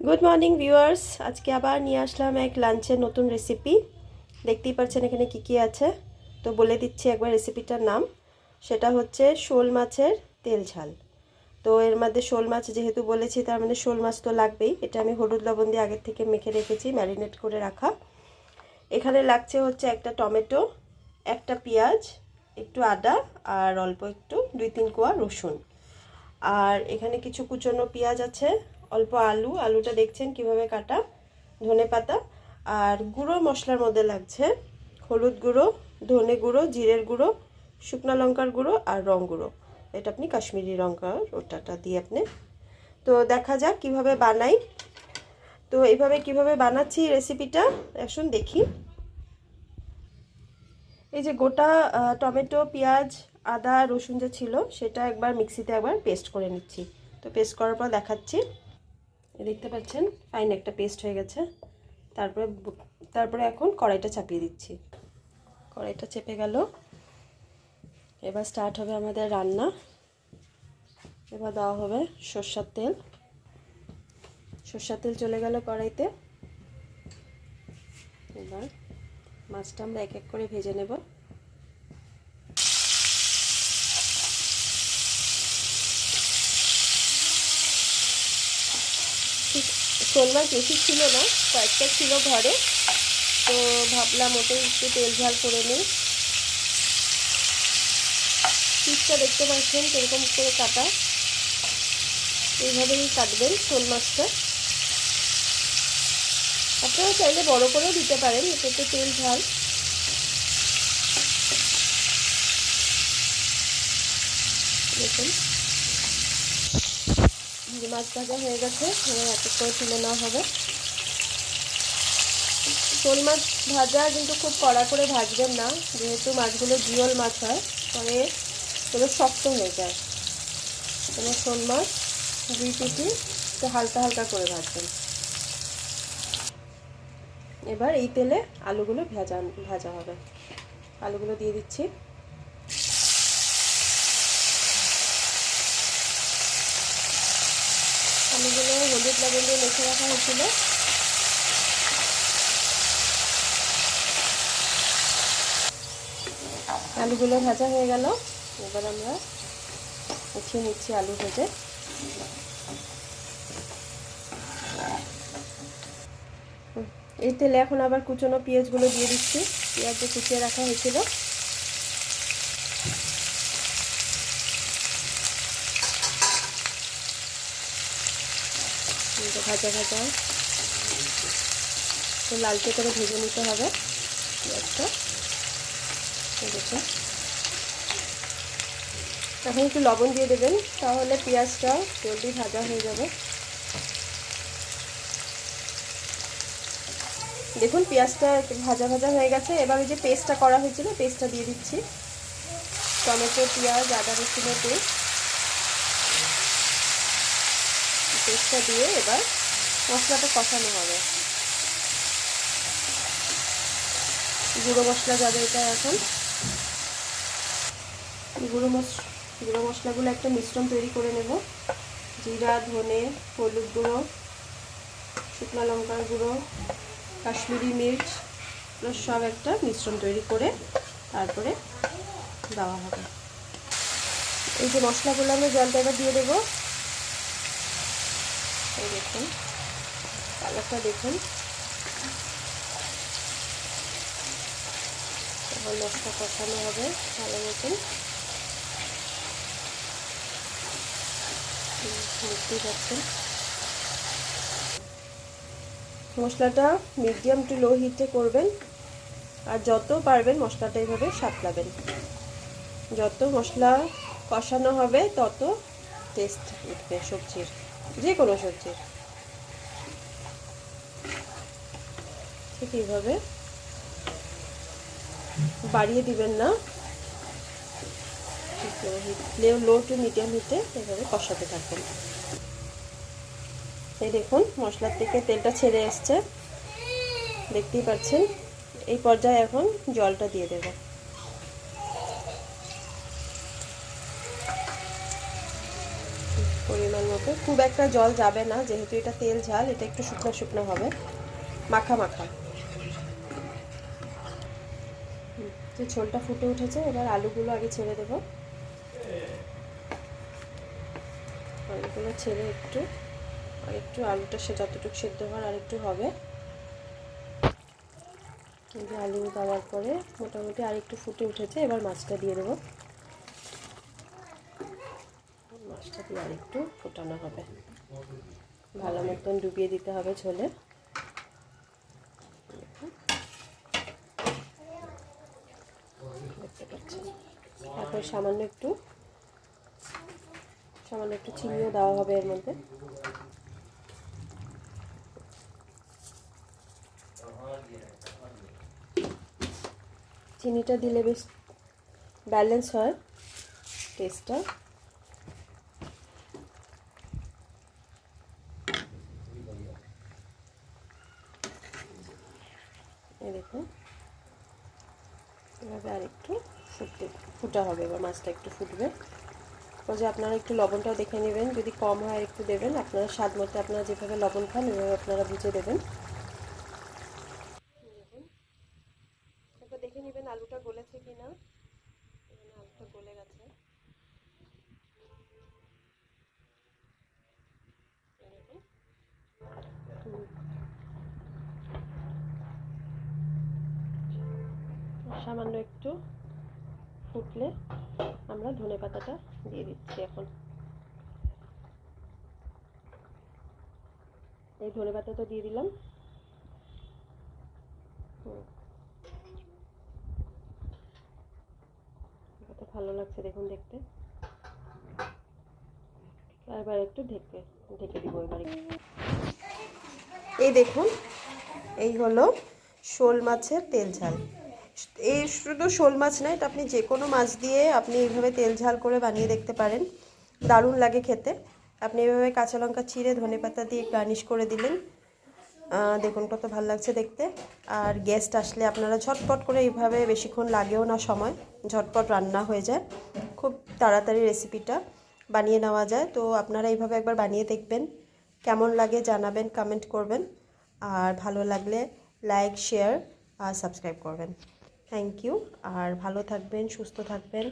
Good morning viewers, আজকে আবার নিয়ে আসলাম এক লাঞ্চের নতুন রেসিপি। দেখতেই পাচ্ছেন এখানে কি আছে। তো বলে দিচ্ছি একবার রেসিপিটার নাম। সেটা হচ্ছে শোল মাছের তেল ঝাল। তো এর মধ্যে শোল মাছ যেহেতু বলেছি, তার মানে শোল মাছ তো লাগবেই। এটা আমি হলুদ লবণ দিয়ে আগের থেকে মেখে রেখেছি, ম্যারিনেট করে রাখা। এখানে লাগছে হচ্ছে একটা টমেটো, একটা পেঁয়াজ, একটু আদা আর অল্প একটু 2-3 কোয়া রসুন। আর এখানে কিছু কুচনো পেঁয়াজ আছে, অল্প আলুটা দেখছেন কিভাবে কাটা, ধনেপাতা। আর গুঁড়ো মশলার মধ্যে লাগছে হলুদ গুঁড়ো, ধনে গুঁড়ো, জিরের গুঁড়ো, শুকনো লঙ্কার গুঁড়ো আর রং গুঁড়ো। এটা আপনি কাশ্মীরি লঙ্কা ওটাটা দিয়ে আপনি। তো দেখা যাক কিভাবে বানাই। তো এইভাবে কিভাবে বানাচ্ছি রেসিপিটা এখন দেখি। এই যে গোটা টমেটো, পেঁয়াজ, আদা, রসুন যে ছিল সেটা একবার মিক্সিতে একবার পেস্ট করে নিচ্ছি। তো পেস্ট করার পর দেখাচ্ছি। দেখতে পাচ্ছেন ফাইন একটা পেস্ট হয়ে গেছে। তারপরে এখন কড়াইটা চাপিয়ে দিচ্ছি। কড়াইটা চেপে গেল, এবার স্টার্ট হবে আমাদের রান্না। এবার দেওয়া হবে সরষের তেল। সরষের তেল চলে গেল কড়াইতে। এবার মাছটা আমরা এক এক করে ভেজে নেব। শোল মাছ বেশি ছিল না, কয়েকটা ছিল ঘরে, তো ভাবলাম ওটাই একটু তেল ঝাল করে নিই। পিসটা দেখতে পাচ্ছেন কীরকম করে কাটা, এইভাবেই কাটবেন শোল মাছটা। আপনারা চাইলে বড় করেও দিতে পারেন, এটাতে তেল ঝাল। দেখুন মাছ ভাজা হয়ে গেছে, এবার এক এক করে তুলে নেওয়া হবে। শোল মাছ ভাজা কিন্তু খুব কড়া করে ভাজবেন না, যেহেতু মাছগুলো জিওল মাছ হয়, পরে এগুলো শক্ত হয়ে যায়। মানে শোল মাছ 2 পিটি হালকা হালকা করে ভাজবেন। এবার এই তেলে আলুগুলো ভাজা হবে। আলুগুলো দিয়ে দিচ্ছি। আলুগুলো হলুদ লবণ দিয়ে মেখে রাখা হয়েছিল। আলুগুলো ভাজা হয়ে গেল, এবার আমরা উঠিয়ে নিচ্ছি আলু ভেজে। এই তেলে এখন আবার কুচনো পেঁয়াজগুলো দিয়ে দিচ্ছি। পেঁয়াজ যে কুচিয়ে রাখা হয়েছিল ভাজা ভাজা তো লালচে করে ভেজে নিতে হবে পেঁয়াজটা। দেখুন এখন একটু লবণ দিয়ে দেবেন, তাহলে পেঁয়াজটা জলদি ভাজা হয়ে যাবে। দেখুন পেঁয়াজটা ভাজা ভাজা হয়ে গেছে। এবার ওই যে পেস্টটা করা হয়েছিল পেস্টটা দিয়ে দিচ্ছি। টমেটো, পেঁয়াজ, আদা রসুনের পেস্টটা দিয়ে এবার মশলাটা কষানো হবে। গুঁড়ো মশলা যাবে এটা এখন। গুঁড়ো মশলাগুলো একটা মিশ্রণ তৈরি করে নেব। জিরা, ধনে, হলুদ গুঁড়ো, শুকনো লঙ্কার গুঁড়ো, কাশ্মীরি মির্চ, সব একটা মিশ্রণ তৈরি করে তারপরে দেওয়া হবে। এই যে মশলাগুলো আমি জলটা এবার দিয়ে দেবো। এই দেখুন কালারটা দেখুন। এবার মশলা কষানো হবে ভালো মতন। দেখতেই পাচ্ছেন মশলাটা মিডিয়াম টু লো হিটে করবেন, আর যত পারবেন মশলাটা এইভাবে সাঁতলাবেন। যত মশলা কষানো হবে তত টেস্ট উঠবে সবজির, যে কোনো সবজির। ঠিক এইভাবে বাড়িয়ে দিবেন না, লো টু মিডিয়াম হিটে এভাবে কষাতে থাকবেন। এই দেখুন মশলার থেকে তেলটা ছেড়ে এসছে, দেখতেই পাচ্ছেন। এই পর্যায়ে এখন জলটা দিয়ে দেব। পরিমাণ মতো দেখো খুব একটা জল যাবে না, যেহেতু এটা তেল ঝাল, এটা একটু শুকনো শুকনো হবে, মাখা মাখা। তো ঝোলটা ফুটে উঠেছে, এবার আলুগুলো আগে ছেড়ে দেবো। আলুগুলো ছেড়ে একটু আলুটা সে যতটুকু সেদ্ধ হওয়ার আর একটু হবে। আলু দেওয়ার পরে মোটামুটি আর একটু ফুটে উঠেছে, এবার মাছটা দিয়ে দেবো। মাছটা দিয়ে আর একটু ফোটানো হবে, ভালো মতন ডুবিয়ে দিতে হবে ঝোলে। দেখতে পাচ্ছেন, তারপর সামান্য একটু চিনিও দেওয়া হবে এর মধ্যে। চিনিটা দিলে বেশ ব্যালেন্স হয় টেস্টটা। এই দেখুন, এভাবে আর একটু ফুটা হবে, এবার মাছটা একটু ফুটবে। যে আপনারা একটু লবণটাও দেখে নেবেন, যদি কম হয় একটু দেবেন, আপনারা স্বাদ মতো আপনারা যেভাবে লবণ খান ওইভাবে আপনারা বুঝে দেবেন। একবার দেখে নেবেন আলুটা গলেছে কিনা। এখানে আলুটা গলে গেছে। সামান্য একটু ফুটলে আমরা ধনেপাতাটা দিয়ে দিচ্ছি এখন। এই ধনেপাতাটা দিয়ে দিলাম। কত ভালো লাগছে দেখুন দেখতে। এবার একটু ঢেকে দিব এবার। এই দেখুন, এই হলো শোল মাছের তেল ঝাল। এই শুধু শোল মাছ না, এটা আপনি যে কোনো মাছ দিয়ে আপনি এইভাবে তেল ঝাল করে বানিয়ে দেখতে পারেন, দারুণ লাগে খেতে। আপনি এইভাবে কাঁচা লঙ্কা চিড়ে ধনেপাতা দিয়ে গার্নিশ করে দিলেন, দেখুন কত ভালো লাগছে দেখতে। আর গেস্ট আসলে আপনারা ঝটপট করে এইভাবে, বেশিক্ষণ লাগেও না সময়, ঝটপট রান্না হয়ে যায়, খুব তাড়াতাড়ি রেসিপিটা বানিয়ে নেওয়া যায়। তো আপনারা এইভাবে একবার বানিয়ে দেখবেন, কেমন লাগে জানাবেন, কমেন্ট করবেন, আর ভালো লাগলে লাইক, শেয়ার আর সাবস্ক্রাইব করবেন। থ্যাংক ইউ, আর ভালো থাকবেন, সুস্থ থাকবেন।